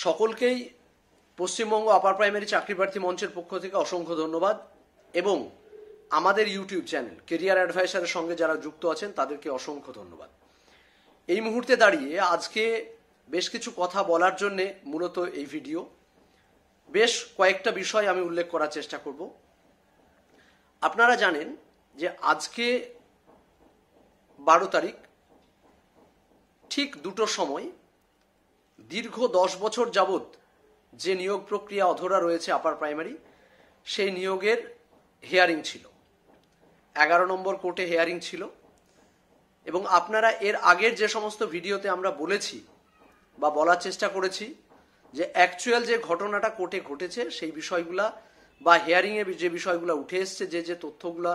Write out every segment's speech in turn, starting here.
সকলকেই Paschimbanga upper primary চাকরি প্রার্থী মঞ্চের পক্ষ থেকে অসংখ্য ধন্যবাদ এবং আমাদের ইউটিউব চ্যানেল কেরিয়ার অ্যাডভাইসারের সঙ্গে যারা যুক্ত আছেন তাদেরকে অসংখ্য ধন্যবাদ। এই মুহূর্তে দাঁড়িয়ে আজকে বেশ কিছু কথা বলার জন্যে মূলত এই ভিডিও। বেশ কয়েকটা বিষয় আমি উল্লেখ করার চেষ্টা করব। আপনারা জানেন যে আজকে 12 তারিখ ঠিক 2টোর সময় দীর্ঘ 10 বছর যাবৎ যে নিয়োগ প্রক্রিয়া অধরা রয়েছে আপার প্রাইমারি, সেই নিয়োগের হিয়ারিং ছিল। 11 নম্বর কোর্টে হিয়ারিং ছিল এবং আপনারা এর আগের যে সমস্ত ভিডিওতে আমরা বলেছি বা বলার চেষ্টা করেছি যে অ্যাকচুয়াল যে ঘটনাটা কোর্টে ঘটেছে সেই বিষয়গুলা বা হিয়ারিংয়ে যে বিষয়গুলো উঠে এসছে, যে তথ্যগুলা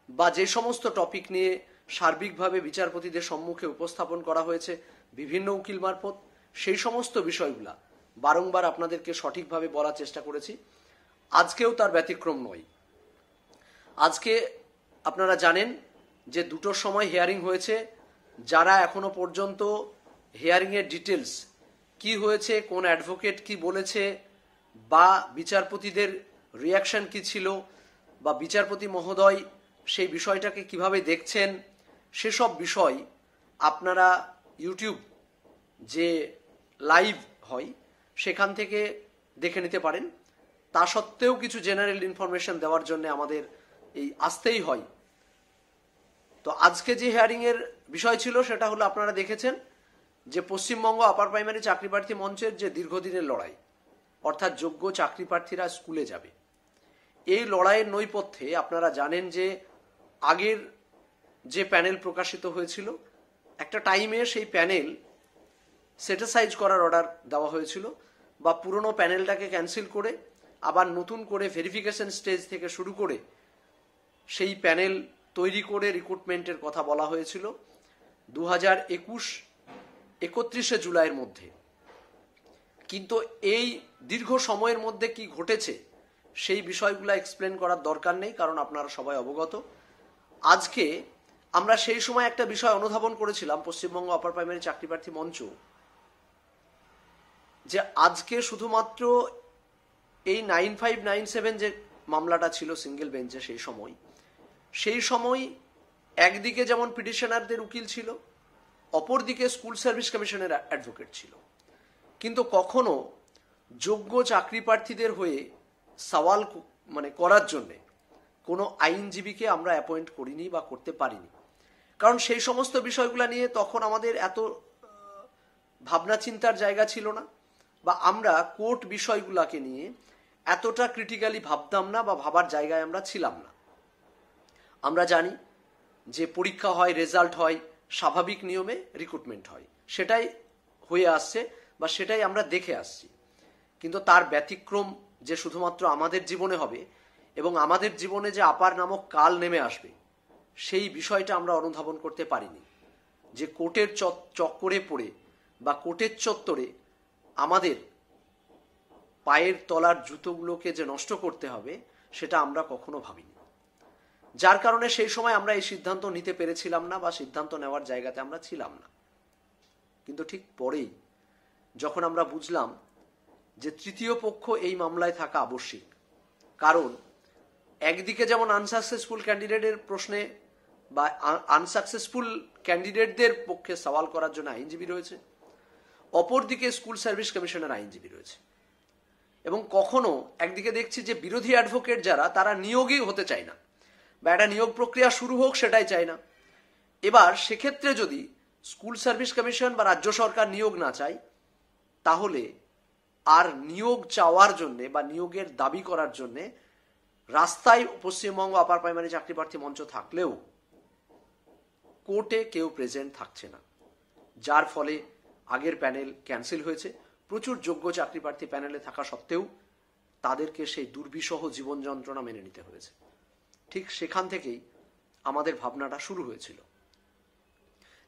বা যে সমস্ত টপিক নিয়ে সার্বিকভাবে বিচারপতিদের সম্মুখে উপস্থাপন করা হয়েছে বিভিন্ন উকিল মারফত, সেই সমস্ত বিষয়গুলা বারংবার আপনাদেরকে সঠিকভাবে বলার চেষ্টা করেছি। আজকেও তার ব্যতিক্রম নয়। আজকে আপনারা জানেন যে 2টোর সময় হিয়ারিং হয়েছে। যারা এখনো পর্যন্ত হিয়ারিংয়ের ডিটেলস কি হয়েছে, কোন অ্যাডভোকেট কি বলেছে বা বিচারপতিদের রিয়াকশন কি ছিল বা বিচারপতি মহোদয় সেই বিষয়টাকে কিভাবে দেখছেন, সেসব বিষয় আপনারা ইউটিউব যে লাইভ হয় সেখান থেকে দেখে নিতে পারেন। তা সত্ত্বেও কিছু জেনারেল ইনফরমেশন দেওয়ার জন্য আমাদের এই আসতেই হয়। তো আজকে যে হিয়ারিংয়ের বিষয় ছিল সেটা হলো, আপনারা দেখেছেন যে পশ্চিমবঙ্গ আপার প্রাইমারি চাকরি প্রার্থী মঞ্চের যে দীর্ঘদিনের লড়াই, অর্থাৎ যোগ্য চাকরি প্রার্থীরা স্কুলে যাবে, এই লড়াইয়ের নৈপথ্যে আপনারা জানেন যে আগের যে প্যানেল প্রকাশিত হয়েছিল, একটা টাইমে সেই প্যানেল সেটিসাইজ করার অর্ডার দেওয়া হয়েছিল বা পুরনো প্যানেলটাকে ক্যান্সেল করে আবার নতুন করে ভেরিফিকেশন স্টেজ থেকে শুরু করে সেই প্যানেল তৈরি করে রিক্রুটমেন্টের কথা বলা হয়েছিল 2021 31শে জুলাইয়ের মধ্যে। কিন্তু এই দীর্ঘ সময়ের মধ্যে কি ঘটেছে সেই বিষয়গুলো এক্সপ্লেন করার দরকার নেই, কারণ আপনারা সবাই অবগত। আজকে আমরা সেই সময় একটা বিষয় অনুধাবন করেছিলাম পশ্চিমবঙ্গ আপার প্রাইমারি চাকরি প্রার্থী মঞ্চ, যে আজকে শুধুমাত্র এই 9597 যে মামলাটা ছিল সিঙ্গেল বেঞ্চে, সেই সময় একদিকে যেমন পিটিশনারদের উকিল ছিল, অপরদিকে স্কুল সার্ভিস কমিশনের অ্যাডভোকেট ছিল। কিন্তু কখনো যোগ্য চাকরি প্রার্থীদের হয়ে সওয়াল করার জন্যে কোনো আইনজীবীকে আমরা অ্যাপয়েন্ট করিনি বা করতে পারিনি, কারণ সেই সমস্ত বিষয়গুলো নিয়ে তখন আমাদের এত ভাবনা চিন্তার জায়গা ছিল না, বা আমরা কোর্ট বিষয়গুলোকে নিয়ে এতটা ক্রিটিক্যালি ভাবতাম না বা ভাবার জায়গায় আমরা ছিলাম না। আমরা জানি যে পরীক্ষা হয়, রেজাল্ট হয়, স্বাভাবিক নিয়মে রিক্রুটমেন্ট হয়, সেটাই হয়ে আসছে বা সেটাই আমরা দেখে আসছি। কিন্তু তার ব্যতিক্রম যে শুধুমাত্র আমাদের জীবনে হবে এবং আমাদের জীবনে যে আপার নামক কাল নেমে আসবে, সেই বিষয়টা আমরা অনুধাবন করতে পারিনি। যে কোর্টের চক্করে পড়ে বা কোর্টের চত্বরে আমাদের পায়ের তলার জুতোগুলোকে যে নষ্ট করতে হবে, সেটা আমরা কখনো ভাবিনি। যার কারণে সেই সময় আমরা এই সিদ্ধান্ত নিতে পেরেছিলাম না বা সিদ্ধান্ত নেওয়ার জায়গাতে আমরা ছিলাম না। কিন্তু ঠিক পরেই যখন আমরা বুঝলাম যে তৃতীয় পক্ষ এই মামলায় থাকা আবশ্যিক, কারণ একদিকে যেমন আনসাকসেসফুল ক্যান্ডিডেটের প্রশ্নে বা আনসাকসেসফুল ক্যান্ডিডেটদের পক্ষে সওয়াল করার জন্য আইনজীবী রয়েছে, অপরদিকে স্কুল সার্ভিস কমিশনের আইনজীবী রয়েছে। এবং কখনো একদিকে দেখছি যে বিরোধী অ্যাডভোকেট যারা, তারা নিয়োগই হতে চায় না বা একটা নিয়োগ প্রক্রিয়া শুরু হোক সেটাই চায় না। এবার সেক্ষেত্রে যদি স্কুল সার্ভিস কমিশন বা রাজ্য সরকার নিয়োগ না চায়, তাহলে আর নিয়োগ চাওয়ার জন্যে বা নিয়োগের দাবি করার জন্যে রাস্তায় পশ্চিমবঙ্গ আপার প্রাইমারি চাকরি প্রার্থী মঞ্চ থাকলেও কোর্টে কেউ প্রেজেন্ট থাকছে না, যার ফলে আগের প্যানেল ক্যান্সেল হয়েছে। প্রচুর যোগ্য চাকরি প্রার্থী প্যানেলে থাকা সত্ত্বেও তাদেরকে সেই দুর্বিষহ জীবন যন্ত্রণা মেনে নিতে হয়েছে। ঠিক সেখান থেকেই আমাদের ভাবনাটা শুরু হয়েছিল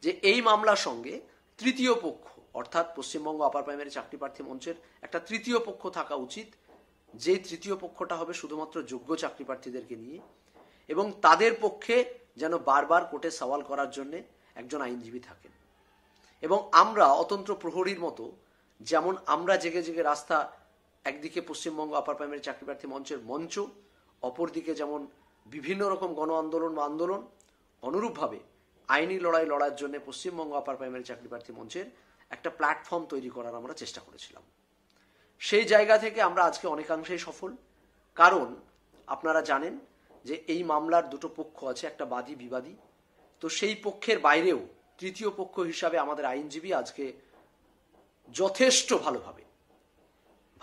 যে এই মামলার সঙ্গে তৃতীয় পক্ষ, অর্থাৎ পশ্চিমবঙ্গ আপার প্রাইমারি চাকরি প্রার্থী মঞ্চের একটা তৃতীয় পক্ষ থাকা উচিত, যে তৃতীয় পক্ষটা হবে শুধুমাত্র যোগ্য চাকরি প্রার্থীদেরকে নিয়ে, এবং তাদের পক্ষে যেন বারবার কোর্টে সওয়াল করার জন্য একজন আইনজীবী থাকেন। এবং আমরা অতন্ত্র প্রহরীর মতো যেমন আমরা জেগে জেগে রাস্তা, একদিকে পশ্চিমবঙ্গ আপার প্রাইমারি চাকরি প্রার্থী মঞ্চের মঞ্চ, অপরদিকে যেমন বিভিন্ন রকম গণ আন্দোলন বা আন্দোলন, অনুরূপভাবে আইনি লড়াই লড়ার জন্য পশ্চিমবঙ্গ আপার প্রাইমারি চাকরি প্রার্থী মঞ্চের একটা প্ল্যাটফর্ম তৈরি করার আমরা চেষ্টা করেছিলাম। সেই জায়গা থেকে আমরা আজকে অনেকাংশেই সফল। কারণ আপনারা জানেন যে এই মামলার দুটো পক্ষ আছে, একটা বাদী বিবাদী। তো সেই পক্ষের বাইরেও তৃতীয় পক্ষ হিসাবে আমাদের আইনজীবী আজকে যথেষ্ট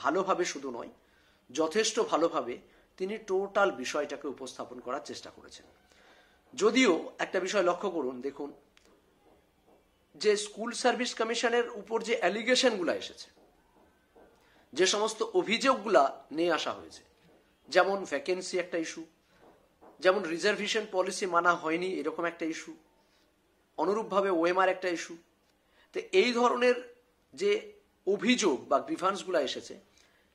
ভালোভাবে শুধু নয়, যথেষ্ট ভালোভাবে তিনি টোটাল বিষয়টাকে উপস্থাপন করার চেষ্টা করেছেন। যদিও একটা বিষয় লক্ষ্য করুন, দেখুন যে স্কুল সার্ভিস কমিশনের উপর যে অ্যালিগেশনগুলো এসেছে, যে সমস্ত অভিযোগগুলা নিয়ে আসা হয়েছে, যেমন ভ্যাকেন্সি একটা ইস্যু, যেমন রিজার্ভেশন পলিসি মানা হয়নি এরকম একটা ইস্যু, অনুরূপভাবে ওএমআর একটা ইস্যু। তো এই ধরনের যে অভিযোগ বা গ্রিভান্সগুলো এসেছে,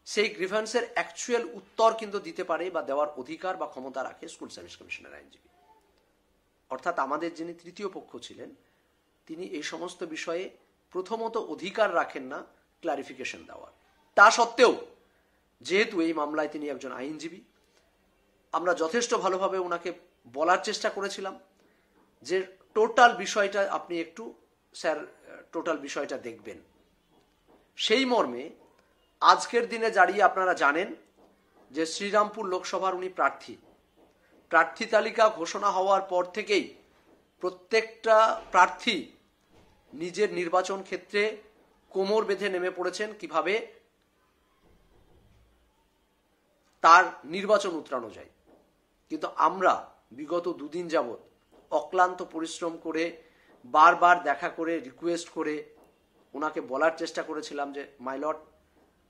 সেই গ্রিভান্সের অ্যাকচুয়াল উত্তর কিন্তু দিতে পারে বা দেওয়ার অধিকার বা ক্ষমতা রাখে স্কুল সার্ভিস কমিশনের আইনজীবী। অর্থাৎ আমাদের যিনি তৃতীয় পক্ষ ছিলেন, তিনি এই সমস্ত বিষয়ে প্রথমত অধিকার রাখেন না ক্লারিফিকেশন দেওয়ার। তা সত্ত্বেও যেহেতু এই মামলায় তিনি একজন আইনজীবী, আমরা যথেষ্ট ভালোভাবে ওনাকে বলার চেষ্টা করেছিলাম যে টোটাল বিষয়টা আপনি একটু স্যার টোটাল বিষয়টা দেখবেন। সেই মর্মে আজকের দিনে দাঁড়িয়ে আপনারা জানেন যে শ্রীরামপুর লোকসভার উনি প্রার্থী তালিকা ঘোষণা হওয়ার পর থেকেই প্রত্যেকটা প্রার্থী নিজের নির্বাচন ক্ষেত্রে কোমর বেঁধে নেমে পড়েছেন কিভাবে তার নির্বাচন উতরানো যায়। কিন্তু আমরা বিগত দুদিন যাবৎ অক্লান্ত পরিশ্রম করে বারবার দেখা করে রিকোয়েস্ট করে ওনাকে বলার চেষ্টা করেছিলাম যে মাই লর্ড,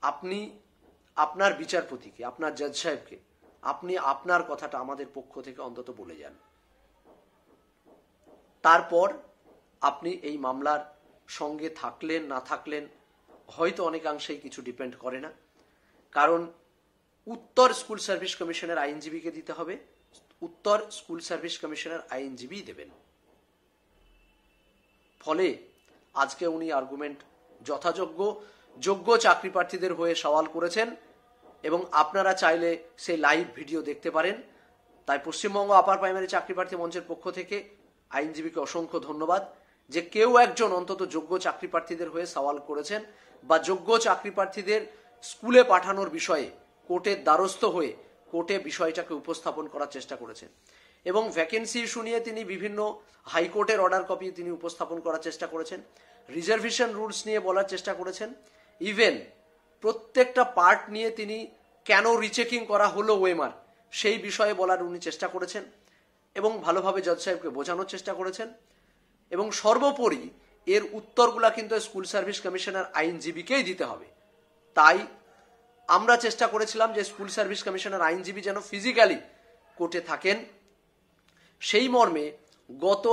আপনি আপনার বিচারপতিকে, আপনার জজ সাহেবকে আপনি আপনার কথাটা আমাদের পক্ষ থেকে অন্তত বলে যান। তারপর আপনি এই মামলার সঙ্গে থাকলেন না থাকলেন হয়তো অনেকাংশেই কিছু ডিপেন্ড করে না, কারণ উত্তর স্কুল সার্ভিস কমিশনের আইনজীবীকে দিতে হবে, উত্তর স্কুল সার্ভিস কমিশনের আইনজীবী দেবেন। ফলে আজকে উনি আর্গুমেন্ট যোগ্য চাকরি প্রার্থীদের হয়ে সওয়াল করেছেন এবং আপনারা চাইলে সেই লাইভ ভিডিও দেখতে পারেন। তাই পশ্চিমবঙ্গ আপার প্রাইমারি চাকরি প্রার্থী মঞ্চের পক্ষ থেকে আইনজীবীকে অসংখ্য ধন্যবাদ যে কেউ একজন অন্তত যোগ্য চাকরি প্রার্থীদের হয়ে সওয়াল করেছেন বা যোগ্য চাকরি প্রার্থীদের স্কুলে পাঠানোর বিষয়ে কোর্টের দ্বারস্থ হয়ে কোর্টে বিষয়টাকে উপস্থাপন করার চেষ্টা করেছেন। এবং ভ্যাকেন্সি ইস্যু নিয়ে তিনি বিভিন্ন হাইকোর্টের অর্ডার কপি তিনি উপস্থাপন করার চেষ্টা করেছেন, রিজার্ভেশন রুলস নিয়ে বলার চেষ্টা করেছেন, ইভেন প্রত্যেকটা পার্ট নিয়ে তিনি কেন রিচেকিং করা হলো ওএমআর সেই বিষয়ে বলার উনি চেষ্টা করেছেন এবং ভালোভাবে জজ সাহেবকে বোঝানোর চেষ্টা করেছেন। এবং সর্বোপরি এর উত্তরগুলা কিন্তু স্কুল সার্ভিস কমিশনের আইনজীবীকেই দিতে হবে। তাই আমরা চেষ্টা করেছিলাম যে স্কুল সার্ভিস কমিশনের আইনজীবী যেন ফিজিক্যালি কোর্টে থাকেন। সেই মর্মে গত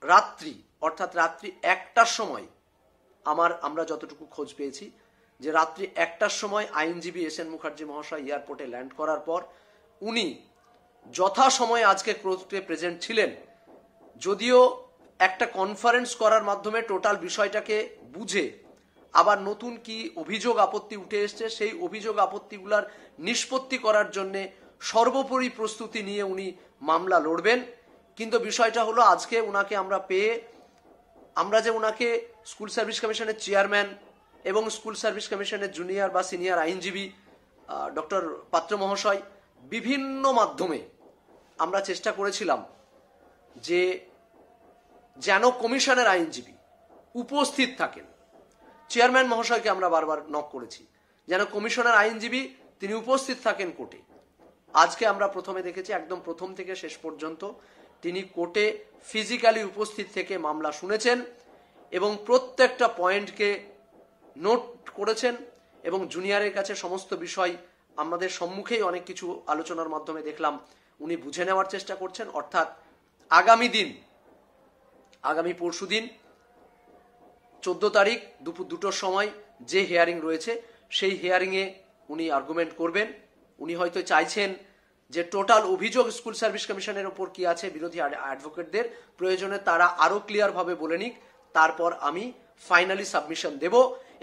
রাত্রি অর্থাৎ রাত্রি 1টার সময় আমরা যতটুকু খোঁজ পেয়েছি যে রাত্রি 1টার সময় আইনজীবী এস এন মুখার্জি মহাশয় এয়ারপোর্টে ল্যান্ড করার পর উনি যথাসময়ে আজকে কোর্টে প্রেজেন্ট ছিলেন। যদিও একটা কনফারেন্স করার মাধ্যমে টোটাল বিষয়টাকে বুঝে আবার নতুন কি অভিযোগ আপত্তি উঠে এসছে সেই অভিযোগ আপত্তিগুলার নিষ্পত্তি করার জন্য সর্বোপরি প্রস্তুতি নিয়ে উনি মামলা লড়বেন। কিন্তু বিষয়টা হলো আজকে উনাকে আমরা যে উনাকে স্কুল সার্ভিস কমিশনের চেয়ারম্যান এবং স্কুল সার্ভিস কমিশনের জুনিয়র বা সিনিয়র আইনজীবী ডক্টর পাত্র মহাশয় বিভিন্ন মাধ্যমে আমরা চেষ্টা করেছিলাম যে যেন কমিশনের আইনজীবী উপস্থিত থাকেন। চেয়ারম্যান মহাশয়কে আমরা বারবার নক করেছি যেন কমিশনের আইনজীবী তিনি উপস্থিত থাকেন কোর্টে। আজকে আমরা প্রথমে দেখেছি একদম প্রথম থেকে শেষ পর্যন্ত তিনি কোর্টে ফিজিক্যালি উপস্থিত থেকে মামলা শুনেছেন এবং প্রত্যেকটা পয়েন্টকে নোট করেছেন এবং জুনিয়রের কাছে সমস্ত বিষয় আমাদের সম্মুখেই অনেক কিছু আলোচনার মাধ্যমে দেখলাম উনি বুঝে নেওয়ার চেষ্টা করছেন। অর্থাৎ আগামী পরশুদিন 14 তারিখ দুপুর 2টোর সময় যে হিয়ারিং রয়েছে সেই হিয়ারিংয়ে উনি আর্গুমেন্ট করবেন। উনি হয়তো চাইছেন যে টোটাল অভিযোগ স্কুল সার্ভিস কমিশনের ওপর কি আছে বিরোধী অ্যাডভোকেটদের প্রয়োজনে তারা আরো ক্লিয়ার ভাবে বলে নিক, তারপর আমি ফাইনালি সাবমিশন দেব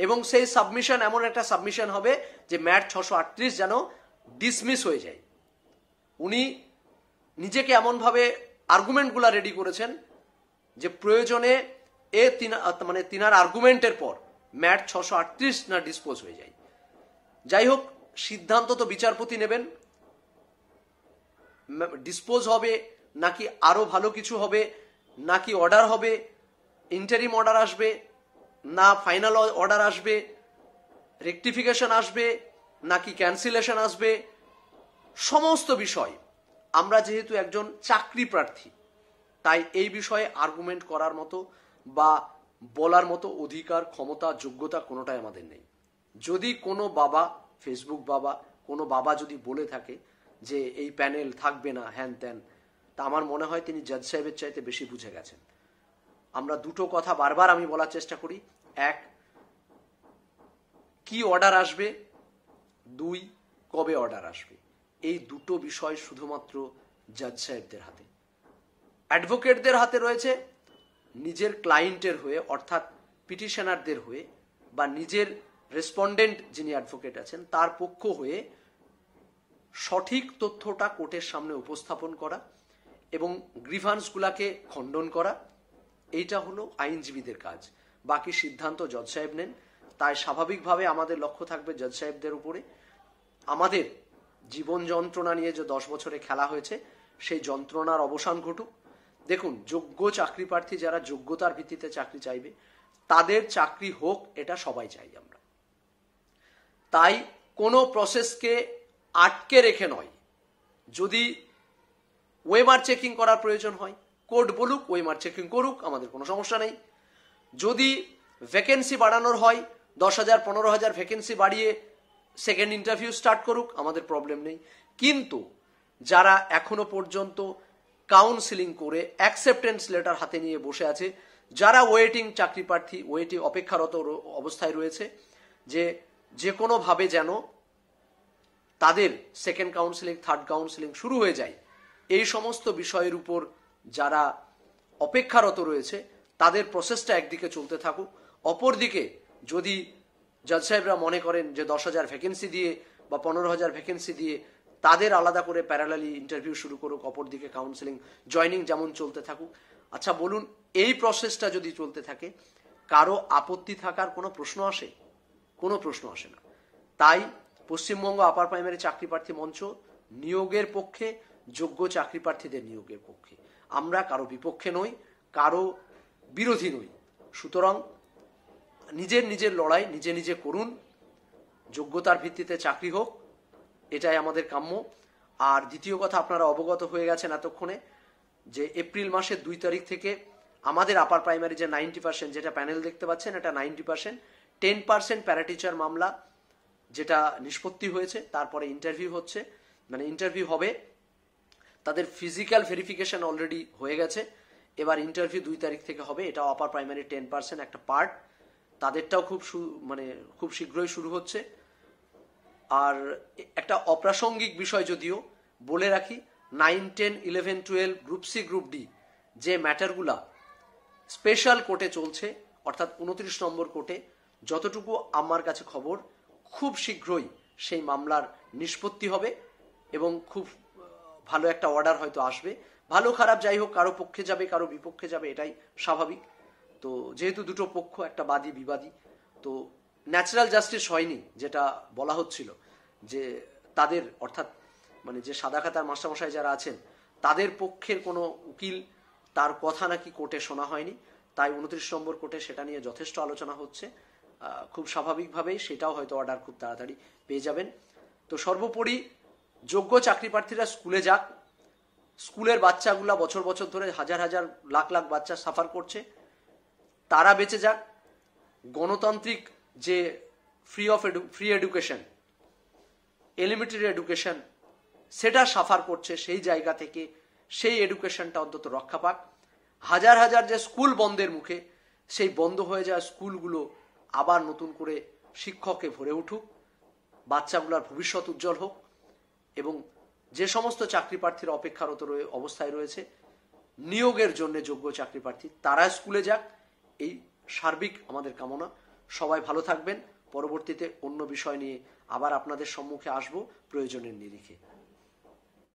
এবং সেই সাবমিশন এমন একটা সাবমিশন হবে যে ম্যাট 638 যেন ডিসমিস হয়ে যায়। উনি নিজেকে এমনভাবে আর্গুমেন্টগুলা রেডি করেছেন যে প্রয়োজনে তিনার আর্গুমেন্টের পর ম্যাট 638 না ডিসপোজ হয়ে যায়। যাই হোক, সিদ্ধান্ত তো বিচারপতি নেবেন, ডিসপোজ হবে নাকি আরো ভালো কিছু হবে, নাকি অর্ডার হবে, ইন্টারিম অর্ডার আসবে না ফাইনাল অর্ডার আসবে, রেকটিফিকেশন আসবে নাকি ক্যান্সেলেশন আসবে, সমস্ত বিষয় আমরা যেহেতু একজন চাকরি প্রার্থী তাই এই বিষয়ে আর্গুমেন্ট করার মতো বা বলার মতো অধিকার, ক্ষমতা, যোগ্যতা কোনোটাই আমাদের নেই। যদি কোনো বাবা, ফেসবুক বাবা, কোনো বাবা যদি বলে থাকে যে এই প্যানেল থাকবে না হ্যান ত্যান, তা আমার মনে হয় তিনি জাজ সাহেবের চাইতে বেশি বুঝে গেছেন। আমরা দুটো কথা বারবার আমি বলার চেষ্টা করি, এক, কি অর্ডার আসবে, দুই, কবে অর্ডার আসবে। এই দুটো বিষয় শুধুমাত্র জাজ সাহেবদের হাতে। অ্যাডভোকেটদের হাতে রয়েছে নিজের ক্লায়েন্টের হয়ে অর্থাৎ পিটিশনারদের হয়ে বা নিজের রেসপন্ডেন্ট যিনি অ্যাডভোকেট আছেন তার পক্ষ হয়ে সঠিক তথ্যটা কোর্টের সামনে উপস্থাপন করা এবং গ্রিভান্সগুলাকে খণ্ডন করা, এইটা হলো আইনজীবীদের কাজ। বাকি সিদ্ধান্ত জজ সাহেব নেন। তাই স্বাভাবিকভাবে আমাদের লক্ষ্য থাকবে জজ সাহেবদের উপরে। আমাদের জীবন যন্ত্রণা নিয়ে যে 10 বছরে খেলা হয়েছে সেই যন্ত্রণার অবসান ঘটুক। দেখুন, যোগ্য চাকরি প্রার্থী যারা যোগ্যতার ভিত্তিতে চাকরি চাইবে তাদের চাকরি হোক, এটা সবাই চাই আমরা। তাই কোনো প্রসেসকে আটকে রেখে নয়, যদি ওয়েমার চেকিং করার প্রয়োজন হয় কোর্ট বলুক, ওয়েমার চেকিং করুক, আমাদের কোনো সমস্যা নেই। যদি ভ্যাকেন্সি বাড়ানোর হয় 10,000 15,000 ভ্যাকেন্সি বাড়িয়ে সেকেন্ড ইন্টারভিউ স্টার্ট করুক, আমাদের প্রবলেম নেই। কিন্তু যারা এখনো পর্যন্ত কাউন্সিলিং করে অ্যাকসেপ্টেন্স লেটার হাতে নিয়ে বসে আছে, যারা ওয়েটিং চাকরি প্রার্থী, ওয়েটিং অপেক্ষারত অবস্থায় রয়েছে, যে কোনোভাবে যেন তাদের সেকেন্ড কাউন্সিলিং, থার্ড কাউন্সিলিং শুরু হয়ে যায়, এই সমস্ত বিষয়ের উপর যারা অপেক্ষারত রয়েছে তাদের প্রসেসটা একদিকে চলতে থাকুক। অপরদিকে যদি জজ সাহেবরা মনে করেন যে 10,000 ভ্যাকেন্সি দিয়ে বা 15,000 ভ্যাকেন্সি দিয়ে তাদের আলাদা করে প্যারালালি ইন্টারভিউ শুরু করুক, অপরদিকে কাউন্সিলিং, জয়নিং যেমন চলতে থাকুক। আচ্ছা বলুন, এই প্রসেসটা যদি চলতে থাকে কারো আপত্তি থাকার কোনো প্রশ্ন আসে? কোনো প্রশ্ন আসে না। তাই পশ্চিমবঙ্গ আপার প্রাইমারি চাকরি প্রার্থী মঞ্চ নিয়োগের পক্ষে, যোগ্য চাকরি প্রার্থীদের নিয়োগের পক্ষে। আমরা কারো বিপক্ষে নই, কারো বিরোধী নই। সুতরাং নিজের লড়াই নিজে নিজে করুন, যোগ্যতার ভিত্তিতে চাকরি হোক, এটাই আমাদের কাম্য। আর দ্বিতীয় কথা, আপনারা অবগত হয়ে গেছেন এতক্ষণে যে এপ্রিল মাসের 2 তারিখ থেকে আমাদের আপার প্রাইমারি যে 90%, যেটা প্যানেল দেখতে পাচ্ছেন এটা 90%, 10% প্যারাটিচার মামলা যেটা নিষ্পত্তি হয়েছে, তারপরে ইন্টারভিউ হচ্ছে, মানে ইন্টারভিউ হবে, তাদের ফিজিক্যাল ভেরিফিকেশন অলরেডি হয়ে গেছে, এবার ইন্টারভিউ 2 তারিখ থেকে হবে। এটাও আপার প্রাইমারি 10% একটা পার্ট, তাদেরটাও খুব শীঘ্রই শুরু হচ্ছে। আর একটা অপ্রাসঙ্গিক বিষয় যদিও বলে রাখি, 9, 10, 11, 12, গ্রুপ সি, গ্রুপ ডি যে ম্যাটারগুলা স্পেশাল কোর্টে চলছে, অর্থাৎ 29 নম্বর কোর্টে, যতটুকু আমার কাছে খবর খুব শীঘ্রই সেই মামলার নিষ্পত্তি হবে এবং খুব ভালো একটা অর্ডার হয়তো আসবে। ভালো খারাপ যাই হোক, কারো পক্ষে যাবে কারো বিপক্ষে যাবে, এটাই স্বাভাবিক। তো যেহেতু দুটো পক্ষ, একটা বাদী বিবাদী, তো ন্যাচারাল জাস্টিস হয়নি, যেটা বলা হচ্ছিল যে তাদের অর্থাৎ যে সাদা খাতার মাস্টারমশাই যারা আছেন তাদের পক্ষের কোনো উকিল, তার কথা নাকি কোর্টে শোনা হয়নি। তাই 29 নম্বর কোর্টে সেটা নিয়ে যথেষ্ট আলোচনা হচ্ছে। খুব স্বাভাবিকভাবেই সেটাও হয়তো অর্ডার খুব তাড়াতাড়ি পেয়ে যাবেন। তো সর্বোপরি যোগ্য চাকরি প্রার্থীরা স্কুলে যাক। স্কুলের বাচ্চাগুলা বছর বছর ধরে হাজার হাজার লাখ লাখ বাচ্চা সাফার করছে, তারা বেঁচে যাক। গণতান্ত্রিক যে ফ্রি এডুকেশন, এলিমেন্টারি এডুকেশন, সেটা সাফার করছে, সেই জায়গা থেকে সেই এডুকেশনটা অন্তত রক্ষা পাক। হাজার হাজার যে স্কুল বন্ধের মুখে, সেই বন্ধ হয়ে যাওয়া স্কুলগুলো আবার নতুন করে শিক্ষকে ভরে উঠুক, বাচ্চাগুলোর ভবিষ্যৎ উজ্জ্বল হোক এবং যে সমস্ত চাকরি প্রার্থীরা অপেক্ষারত অবস্থায় রয়েছে নিয়োগের জন্য যোগ্য চাকরি প্রার্থী, তারা স্কুলে যাক, এই সার্বিক আমাদের কামনা। সবাই ভালো থাকবেন। পরবর্তীতে অন্য বিষয় নিয়ে আবার আপনাদের সম্মুখে আসব প্রয়োজনের নিরিখে।